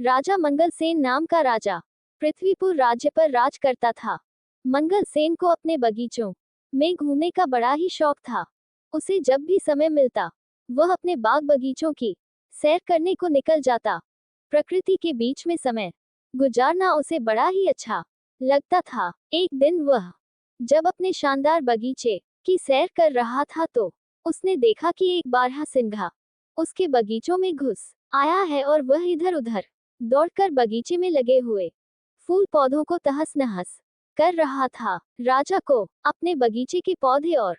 राजा मंगलसेन नाम का राजा पृथ्वीपुर राज्य पर राज करता था। मंगलसेन को अपने बगीचों में घूमने का बड़ा ही शौक था। उसे जब भी समय मिलता वह अपने बाग बगीचों की सैर करने को निकल जाता। प्रकृति के बीच में समय गुजारना उसे बड़ा ही अच्छा लगता था। एक दिन वह जब अपने शानदार बगीचे की सैर कर रहा था तो उसने देखा कि एक बारहसिंघा उसके बगीचों में घुस आया है और वह इधर उधर दौड़कर बगीचे में लगे हुए फूल पौधों को तहस नहस कर रहा था। राजा को अपने बगीचे के पौधे और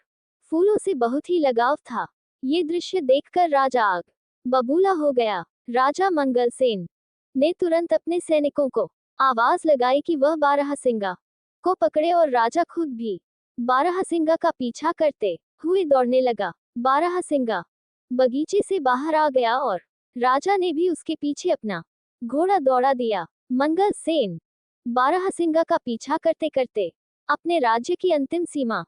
फूलों से बहुत ही लगाव था। ये दृश्य देखकर राजा आग बबूला हो गया। राजा मंगलसेन ने तुरंत अपने सैनिकों को आवाज लगाई कि वह बारहसिंगा को पकड़े और राजा खुद भी बारहसिंगा का पीछा करते हुए दौड़ने लगा। बारहसिंगा बगीचे से बाहर आ गया और राजा ने भी उसके पीछे अपना घोड़ा दौड़ा दिया। मंगलसेन बारहसिंगा का पीछा करते करते अपने राज्य की अंतिम सीमा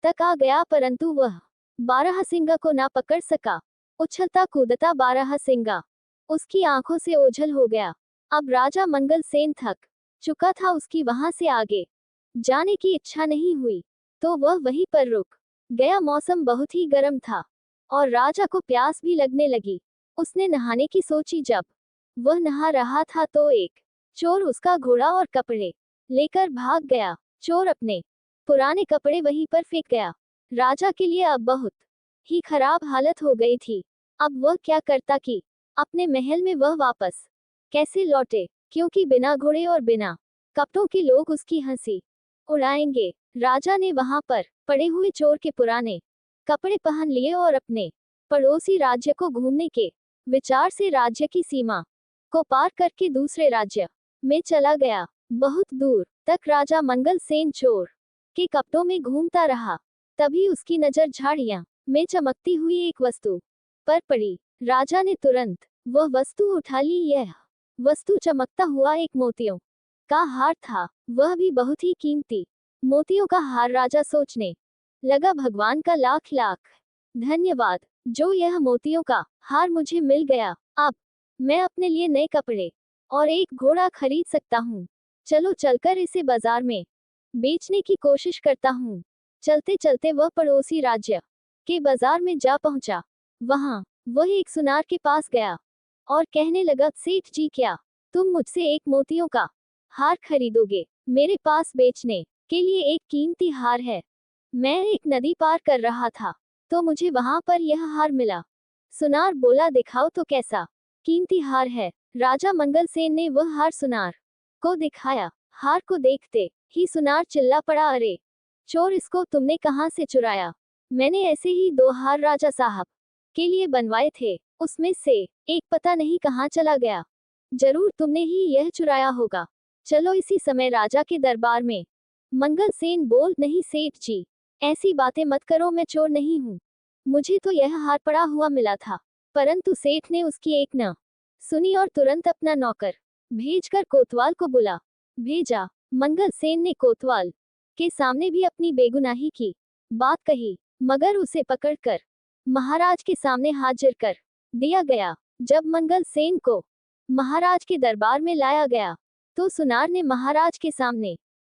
तक आ गया, परंतु वह बारहसिंगा को ना पकड़ सका। उछलता कूदता बारहसिंगा उसकी आंखों से ओझल हो गया। अब राजा मंगलसेन थक चुका था, उसकी वहां से आगे जाने की इच्छा नहीं हुई, तो वह वहीं पर रुक गया। मौसम बहुत ही गर्म था और राजा को प्यास भी लगने लगी। उसने नहाने की सोची। जब वह नहा रहा था तो एक चोर उसका घोड़ा और कपड़े लेकर भाग गया। चोर अपने पुराने कपड़े वहीं पर फेंक गया। राजा के लिए अब बहुत ही खराब हालत हो गई थी। अब वह क्या करता कि अपने महल में वह वापस कैसे लौटे, क्योंकि बिना घोड़े और बिना कपड़ों के लोग उसकी हंसी उड़ाएंगे। राजा ने वहां पर पड़े हुए चोर के पुराने कपड़े पहन लिए और अपने पड़ोसी राज्य को घूमने के विचार से राज्य की सीमा को पार करके दूसरे राज्य में चला गया। बहुत दूर तक राजा मंगलसेन चोर के कपड़ों में घूमता रहा। तभी उसकी नजर झाड़ियां में चमकती हुई एक वस्तु पर पड़ी। राजा ने तुरंत वह वस्तु उठा ली। यह वस्तु चमकता हुआ एक मोतियों का हार था, वह भी बहुत ही कीमती मोतियों का हार। राजा सोचने लगा, भगवान का लाख लाख धन्यवाद, जो यह मोतियों का हार मुझे मिल गया। अब मैं अपने लिए नए कपड़े और एक घोड़ा खरीद सकता हूँ। चलो चलकर इसे बाजार में बेचने की कोशिश करता हूँ। चलते चलते वह पड़ोसी राज्य के बाजार में जा पहुंचा। वहां वह एक सुनार के पास गया और कहने लगा, सेठ जी, क्या तुम मुझसे एक मोतियों का हार खरीदोगे? मेरे पास बेचने के लिए एक कीमती हार है। मैं एक नदी पार कर रहा था तो मुझे वहां पर यह हार मिला। सुनार बोला, दिखाओ तो कैसा कीमती हार है। राजा मंगलसेन ने वह हार सुनार को दिखाया। हार को देखते ही सुनार चिल्ला पड़ा, अरे चोर, इसको तुमने कहां से चुराया? मैंने ऐसे ही दो हार राजा साहब के लिए बनवाए थे, उसमें से एक पता नहीं कहां चला गया। जरूर तुमने ही यह चुराया होगा। चलो इसी समय राजा के दरबार में। मंगलसेन बोल, नहीं सेठ जी, ऐसी बातें मत करो, मैं चोर नहीं हूँ। मुझे तो यह हार पड़ा हुआ मिला था। परंतु सेठ ने उसकी एक न सुनी और तुरंत अपना नौकर भेजकर कोतवाल को बुला भेजा। मंगलसेन ने कोतवाल के सामने भी अपनी बेगुनाही की बात कही, मगर उसे पकड़कर महाराज के सामने हाजिर कर दिया गया। जब मंगलसेन को महाराज के दरबार में लाया गया तो सुनार ने महाराज के सामने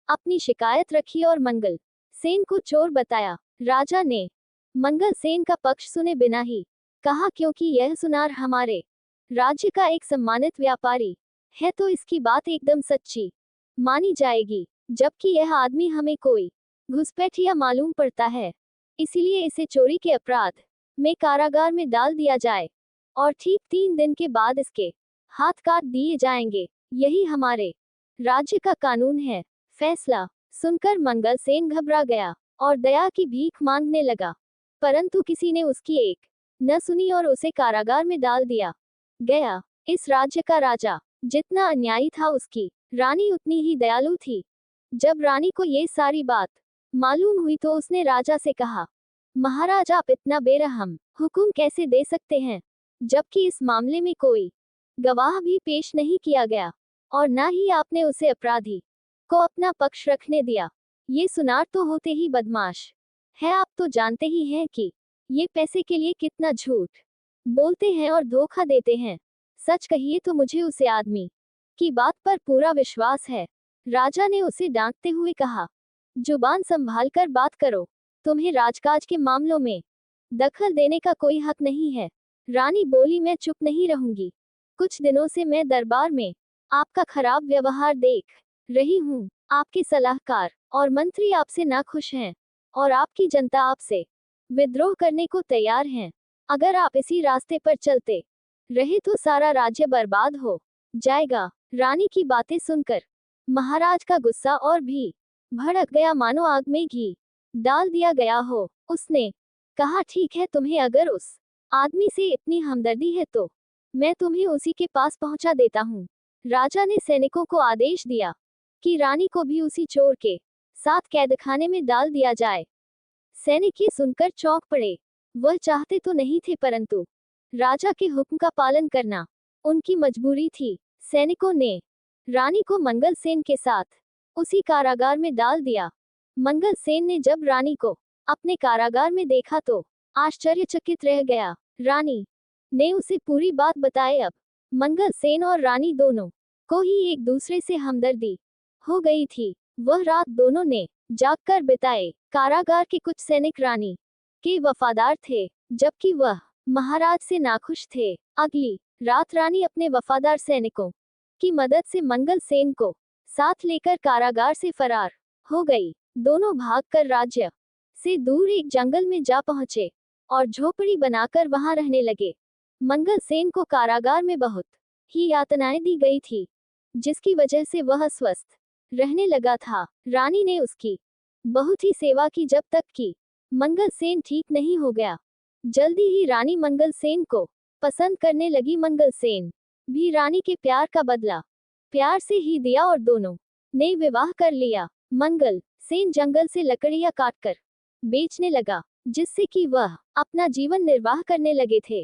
अपनी शिकायत रखी और मंगलसेन को चोर बताया। राजा ने मंगलसेन का पक्ष सुने बिना ही कहा, क्योंकि यह सुनार हमारे राज्य का एक सम्मानित व्यापारी है तो इसकी बात एकदम सच्ची मानी जाएगी, जबकि यह आदमी हमें कोई घुसपैठिया मालूम पड़ता है, इसलिए इसे चोरी के अपराध में कारागार में डाल दिया जाए और ठीक 3 दिन के बाद इसके हाथ काट दिए जाएंगे। यही हमारे राज्य का कानून है। फैसला सुनकर मंगलसेन घबरा गया और दया की भीख मांगने लगा, परंतु किसी ने उसकी एक न सुनी और उसे कारागार में डाल दिया गया। इस राज्य का राजा जितना अन्यायी था, उसकी रानी उतनी ही दयालु थी। जब रानी को ये सारी बात मालूम हुई तो उसने राजा से कहा, महाराज, आप इतना बेरहम हुक्म कैसे दे सकते हैं, जबकि इस मामले में कोई गवाह भी पेश नहीं किया गया और न ही आपने उसे अपराधी को अपना पक्ष रखने दिया। ये सुनार तो होते ही बदमाश है। आप तो जानते ही हैं कि ये पैसे के लिए कितना झूठ बोलते हैं और धोखा देते हैं। सच कहिए तो मुझे उसे आदमी की बात पर पूरा विश्वास है। राजा ने उसे डांटते हुए कहा, जुबान संभाल कर बात करो, तुम्हें राजकाज के मामलों में दखल देने का कोई हक नहीं है। रानी बोली, मैं चुप नहीं रहूंगी। कुछ दिनों से मैं दरबार में आपका खराब व्यवहार देख रही हूँ। आपके सलाहकार और मंत्री आपसे नाखुश हैं और आपकी जनता आपसे विद्रोह करने को तैयार है। अगर आप इसी रास्ते पर चलते रहे तो सारा राज्य बर्बाद हो जाएगा। रानी की बातें सुनकर महाराज का गुस्सा और भी भड़क गया, मानो आग में घी डाल दिया गया हो। उसने कहा, ठीक है, तुम्हें अगर उस आदमी से इतनी हमदर्दी है तो मैं तुम्हें उसी के पास पहुंचा देता हूँ। राजा ने सैनिकों को आदेश दिया कि रानी को भी उसी चोर के साथ कैदखाने में डाल दिया जाए। सैनिक ये सुनकर चौंक पड़े। वह चाहते तो नहीं थे, परंतु राजा के हुक्म का पालन करना उनकी मजबूरी थी। सैनिकों ने रानी को मंगल सेन के साथ उसी कारागार में डाल दिया। मंगल सेन ने जब रानी को अपने कारागार में देखा तो आश्चर्यचकित रह गया। रानी ने उसे पूरी बात बताई। अब मंगल सेन और रानी दोनों को ही एक दूसरे से हमदर्दी हो गई थी। वह रात दोनों ने जागकर बिताए। कारागार के कुछ सैनिक रानी के वफादार थे, जबकि वह महाराज से नाखुश थे। अगली रात रानी अपने वफादार सैनिकों की मदद से मंगल सेन को साथ लेकर कारागार से फरार हो गई। दोनों भागकर राज्य से दूर एक जंगल में जा पहुंचे और झोपड़ी बनाकर वहां रहने लगे। मंगल सेन को कारागार में बहुत ही यातनाएं दी गई थी, जिसकी वजह से वह अस्वस्थ रहने लगा था। रानी ने उसकी बहुत ही सेवा की, जब तक कि मंगल सेन ठीक नहीं हो गया। जल्दी ही रानी मंगल सेन को पसंद करने लगी। मंगल सेन भी रानी के प्यार का बदला प्यार से ही दिया और दोनों ने विवाह कर लिया। मंगल सेन जंगल से लकड़ियां काटकर बेचने लगा, जिससे कि वह अपना जीवन निर्वाह करने लगे थे।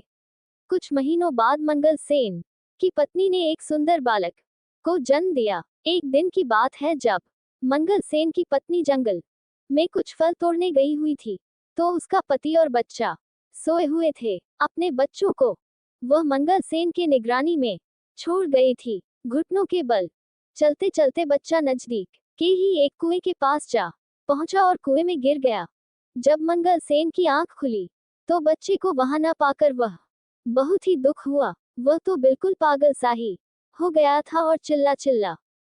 कुछ महीनों बाद मंगल सेन की पत्नी ने एक सुंदर बालक को जन्म दिया। एक दिन की बात है, जब मंगल सेन की पत्नी जंगल में कुछ फल तोड़ने गई हुई थी, तो उसका पति और बच्चा सोए हुए थे। अपने बच्चों को वह मंगल सेन के निगरानी में छोड़ गई थी। घुटनों के बल चलते चलते बच्चा नजदीक के ही एक कुएं के पास जा पहुंचा और कुएं में गिर गया। जब मंगल सेन की आंख खुली तो बच्चे को वहां न पाकर वह बहुत ही दुख हुआ। वह तो बिल्कुल पागल सा ही हो गया था और चिल्ला चिल्ला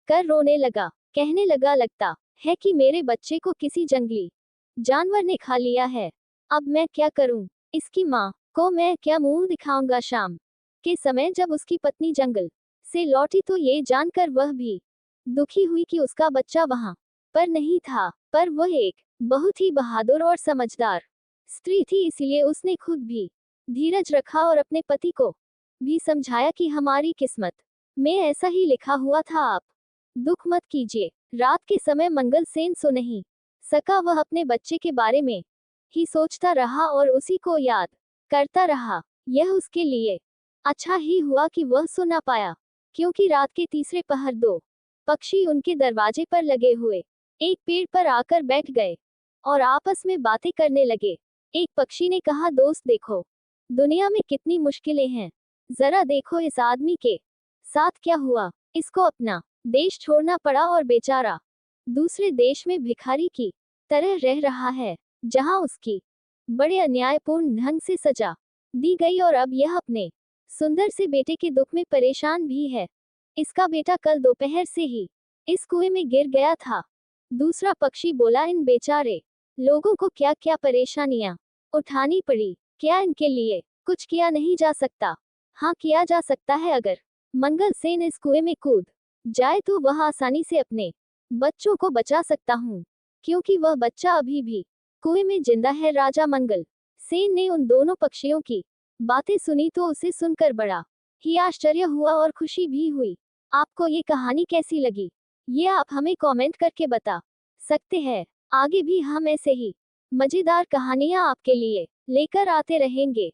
कर रोने लगा। कहने लगा, लगता है कि मेरे बच्चे को किसी जंगली जानवर ने खा लिया है। अब मैं क्या करूं? इसकी माँ को मैं क्या मुंह दिखाऊंगा? शाम के समय जब उसकी पत्नी जंगल से लौटी तो ये जानकर वह भी दुखी हुई कि उसका बच्चा वहां पर नहीं था। पर वह एक बहुत ही बहादुर और समझदार स्त्री थी, इसलिए उसने खुद भी धीरज रखा और अपने पति को भी समझाया कि हमारी किस्मत में ऐसा ही लिखा हुआ था, आप दुख मत कीजिए। रात के समय मंगल सेन सो नहीं सका। वह अपने बच्चे के बारे में ही सोचता रहा और उसी को याद करता रहा। यह उसके लिए अच्छा ही हुआ कि वह सो ना पाया, क्योंकि रात के तीसरे पहर दो पक्षी उनके दरवाजे पर लगे हुए एक पेड़ पर आकर बैठ गए और आपस में बातें करने लगे। एक पक्षी ने कहा, दोस्त देखो, दुनिया में कितनी मुश्किलें हैं। जरा देखो इस आदमी के साथ क्या हुआ। इसको अपना देश छोड़ना पड़ा और बेचारा दूसरे देश में भिखारी की तरह रह रहा है, जहां उसकी बड़े अन्यायपूर्ण ढंग से सजा दी गई और अब यह अपने सुंदर से बेटे के दुख में परेशान भी है। इसका बेटा कल दोपहर से ही इस कुएं में गिर गया था। दूसरा पक्षी बोला, इन बेचारे लोगों को क्या क्या परेशानियां उठानी पड़ी, क्या इनके लिए कुछ किया नहीं जा सकता? हाँ, किया जा सकता है। अगर मंगल सेन इस कुएं में कूद जाए तो वह आसानी से अपने बच्चों को बचा सकता हूँ, क्योंकि वह बच्चा अभी भी कुएं में जिंदा है। राजा मंगल सेन ने उन दोनों पक्षियों की बातें सुनी तो उसे सुनकर बड़ा ही आश्चर्य हुआ और खुशी भी हुई। आपको ये कहानी कैसी लगी, ये आप हमें कमेंट करके बता सकते हैं। आगे भी हम ऐसे ही मजेदार कहानियां आपके लिए लेकर आते रहेंगे।